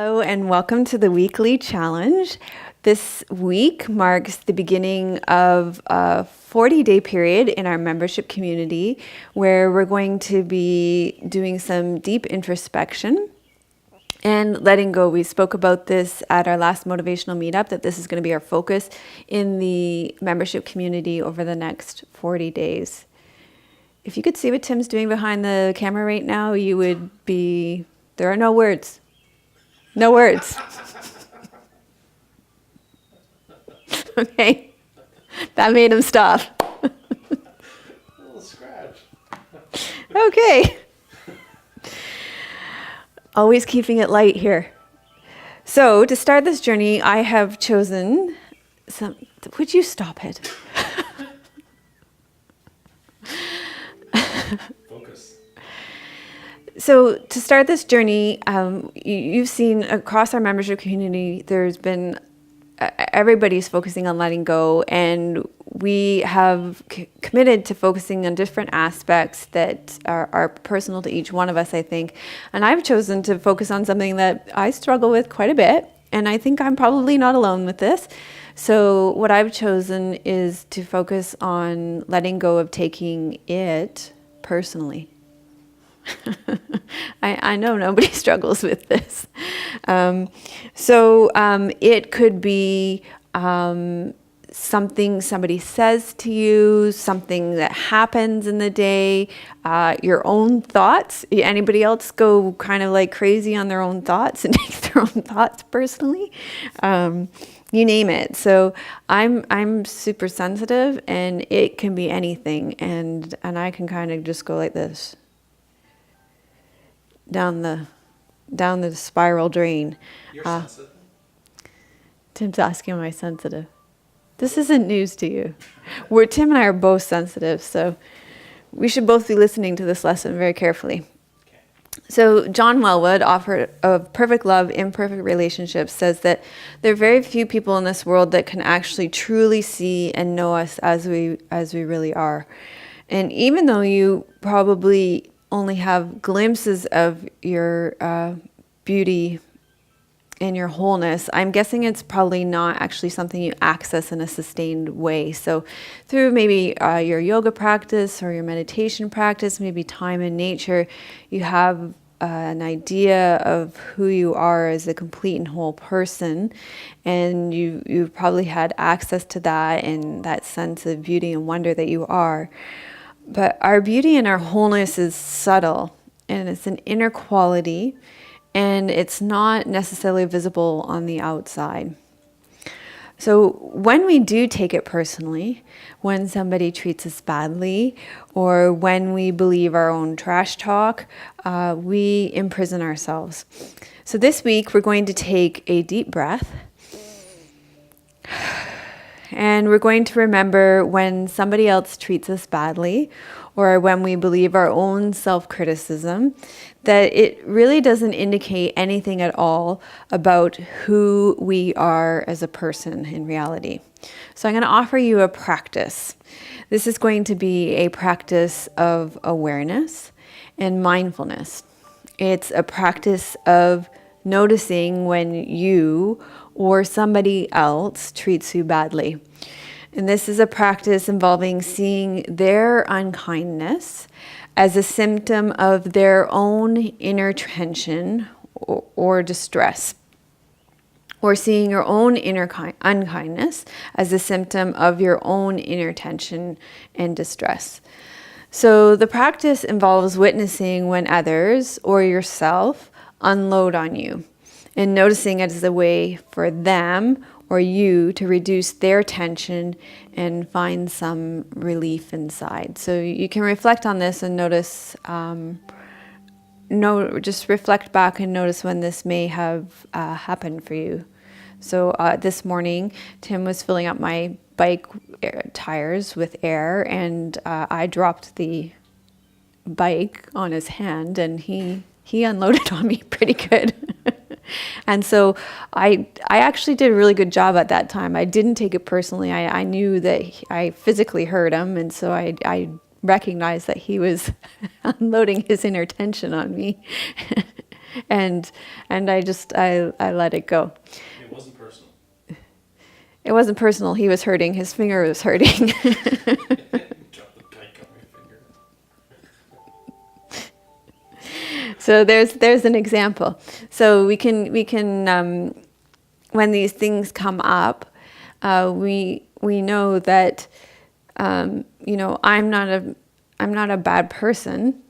Hello and welcome to the weekly challenge. This week marks the beginning of a 40-day period in our membership community where we're going to be doing some deep introspection and letting go. We spoke about this at our last motivational meetup, that this is going to be our focus in the membership community over the next 40 days. If you could see what Tim's doing behind the camera right now, you would be, there are no words. No words. Okay. That made him stop. A little scratch. Okay. Always keeping it light here. So to start this journey, I have chosen some, would you stop it? Focus. So to start this journey, you've seen across our membership community, there's been, everybody's focusing on letting go, and we have committed to focusing on different aspects that are personal to each one of us, I think. And I've chosen to focus on something that I struggle with quite a bit, and I think I'm probably not alone with this. So what I've chosen is to focus on letting go of taking it personally. I know nobody struggles with this. So it could be something somebody says to you, something that happens in the day, your own thoughts. Anybody else go kind of like crazy on their own thoughts and take their own thoughts personally? You name it. So I'm super sensitive, and it can be anything, and I can kind of just go like this. Down the spiral drain. You're sensitive? Tim's asking, am I sensitive? This isn't news to you. Tim and I are both sensitive, so we should both be listening to this lesson very carefully. Okay. So John Welwood, author of Perfect Love, Imperfect Relationships, says that there are very few people in this world that can actually truly see and know us as we really are. And even though you probably only have glimpses of your beauty and your wholeness, I'm guessing it's probably not actually something you access in a sustained way. So through maybe your yoga practice or your meditation practice, maybe time in nature, you have an idea of who you are as a complete and whole person, and you've probably had access to that and that sense of beauty and wonder that you are. But our beauty and our wholeness is subtle, and it's an inner quality, and it's not necessarily visible on the outside. So when we do take it personally, when somebody treats us badly, or when we believe our own trash talk, we imprison ourselves. So this week we're going to take a deep breath. And we're going to remember when somebody else treats us badly, or when we believe our own self-criticism, that it really doesn't indicate anything at all about who we are as a person in reality. So I'm going to offer you a practice. This is going to be a practice of awareness and mindfulness. It's a practice of noticing when you or somebody else treats you badly. And this is a practice involving seeing their unkindness as a symptom of their own inner tension or distress, or seeing your own inner unkindness as a symptom of your own inner tension and distress. So the practice involves witnessing when others or yourself unload on you, and noticing it as a way for them or you to reduce their tension and find some relief inside. So you can reflect on this and notice, just reflect back and notice when this may have happened for you. So this morning, Tim was filling up my bike tires with air, and I dropped the bike on his hand, and he unloaded on me pretty good. And so I actually did a really good job at that time. I didn't take it personally. I knew that I physically hurt him, and so I recognized that he was unloading his inner tension on me. and I let it go. It wasn't personal. It wasn't personal. He was hurting. His finger was hurting. Drop the bike on my finger. So there's an example. So we can when these things come up, we know that I'm not a bad person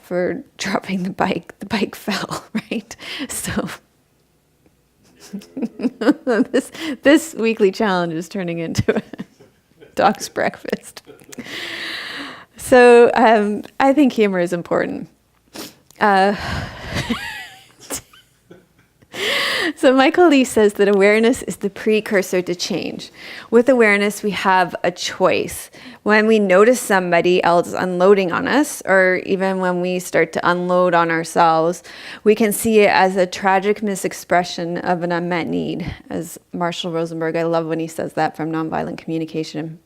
for dropping the bike. The bike fell, right? So this weekly challenge is turning into a dog's breakfast. So I think humor is important. So Michael Lee says that awareness is the precursor to change. With awareness, we have a choice. When we notice somebody else unloading on us, or even when we start to unload on ourselves, we can see it as a tragic misexpression of an unmet need. As Marshall Rosenberg, I love when he says that from Nonviolent Communication.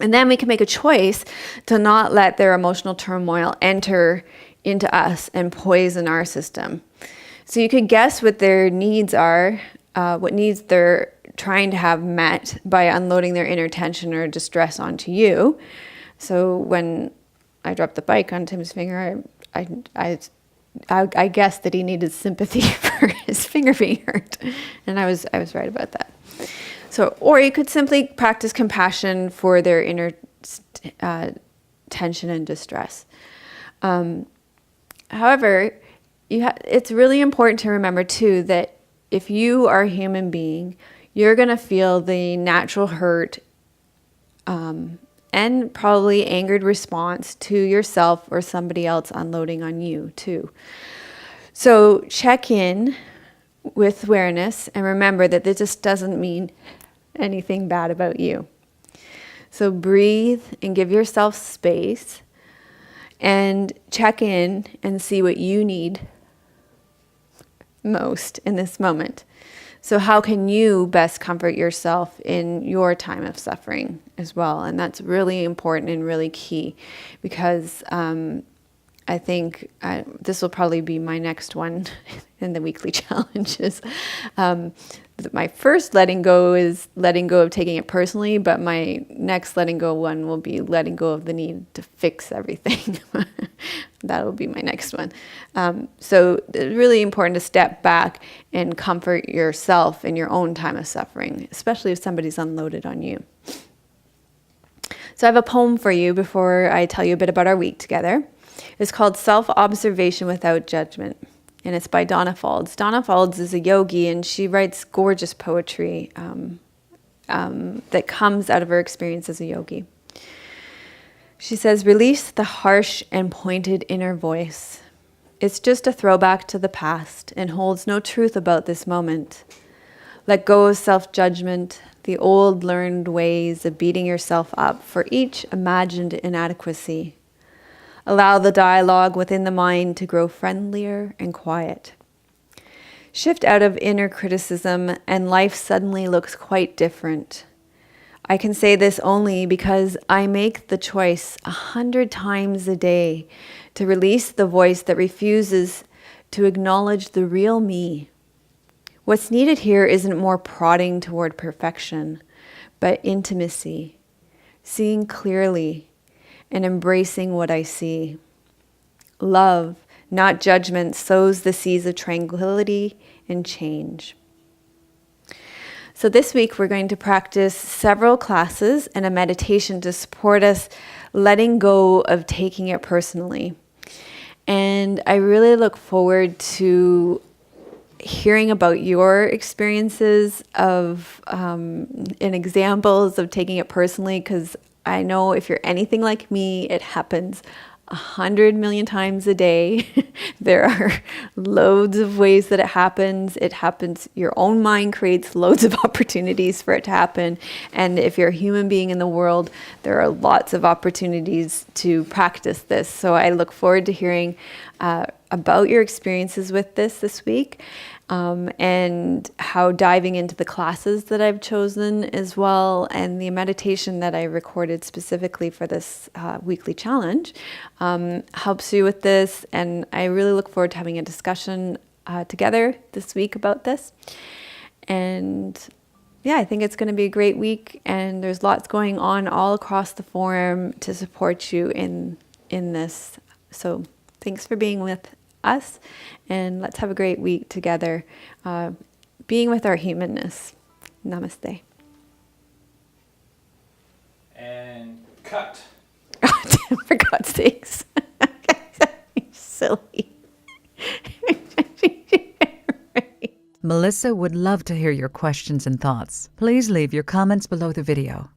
And then we can make a choice to not let their emotional turmoil enter into us and poison our system. So you could guess what their needs are, what needs they're trying to have met by unloading their inner tension or distress onto you. So when I dropped the bike on Tim's finger, I guessed that he needed sympathy for his finger being hurt, and I was right about that. So, or you could simply practice compassion for their inner tension and distress. However, it's really important to remember too that if you are a human being, you're going to feel the natural hurt and probably angered response to yourself or somebody else unloading on you too. So check in with awareness and remember that this just doesn't mean anything bad about you. So breathe and give yourself space and check in and see what you need most in this moment. So how can you best comfort yourself in your time of suffering as well? And that's really important and really key, because I think this will probably be my next one in the weekly challenges. My first letting go is letting go of taking it personally, but my next letting go one will be letting go of the need to fix everything. That will be my next one. So it's really important to step back and comfort yourself in your own time of suffering, especially if somebody's unloaded on you. So I have a poem for you before I tell you a bit about our week together. It's called Self-Observation Without Judgment, and it's by Donna Faulds. Donna Faulds is a yogi, and she writes gorgeous poetry that comes out of her experience as a yogi. She says, release the harsh and pointed inner voice. It's just a throwback to the past and holds no truth about this moment. Let go of self-judgment, the old learned ways of beating yourself up for each imagined inadequacy. Allow the dialogue within the mind to grow friendlier and quiet. Shift out of inner criticism and life suddenly looks quite different. I can say this only because I make the choice 100 times a day to release the voice that refuses to acknowledge the real me. What's needed here isn't more prodding toward perfection, but intimacy, seeing clearly, and embracing what I see. Love, not judgment, sows the seeds of tranquility and change. So this week we're going to practice several classes and a meditation to support us letting go of taking it personally. And I really look forward to hearing about your experiences of and examples of taking it personally, because I know if you're anything like me, it happens 100 million times a day. There are loads of ways that it happens. It happens, your own mind creates loads of opportunities for it to happen. And if you're a human being in the world, there are lots of opportunities to practice this. So I look forward to hearing about your experiences with this week. and how diving into the classes that I've chosen as well, and the meditation that I recorded specifically for this weekly challenge helps you with this. And I really look forward to having a discussion together this week about this. And yeah, I think it's going to be a great week, and there's lots going on all across the forum to support you in this. So thanks for being with us, and let's have a great week together, being with our humanness. Namaste. And cut. For God's sakes. Silly. Melissa would love to hear your questions and thoughts. Please leave your comments below the video.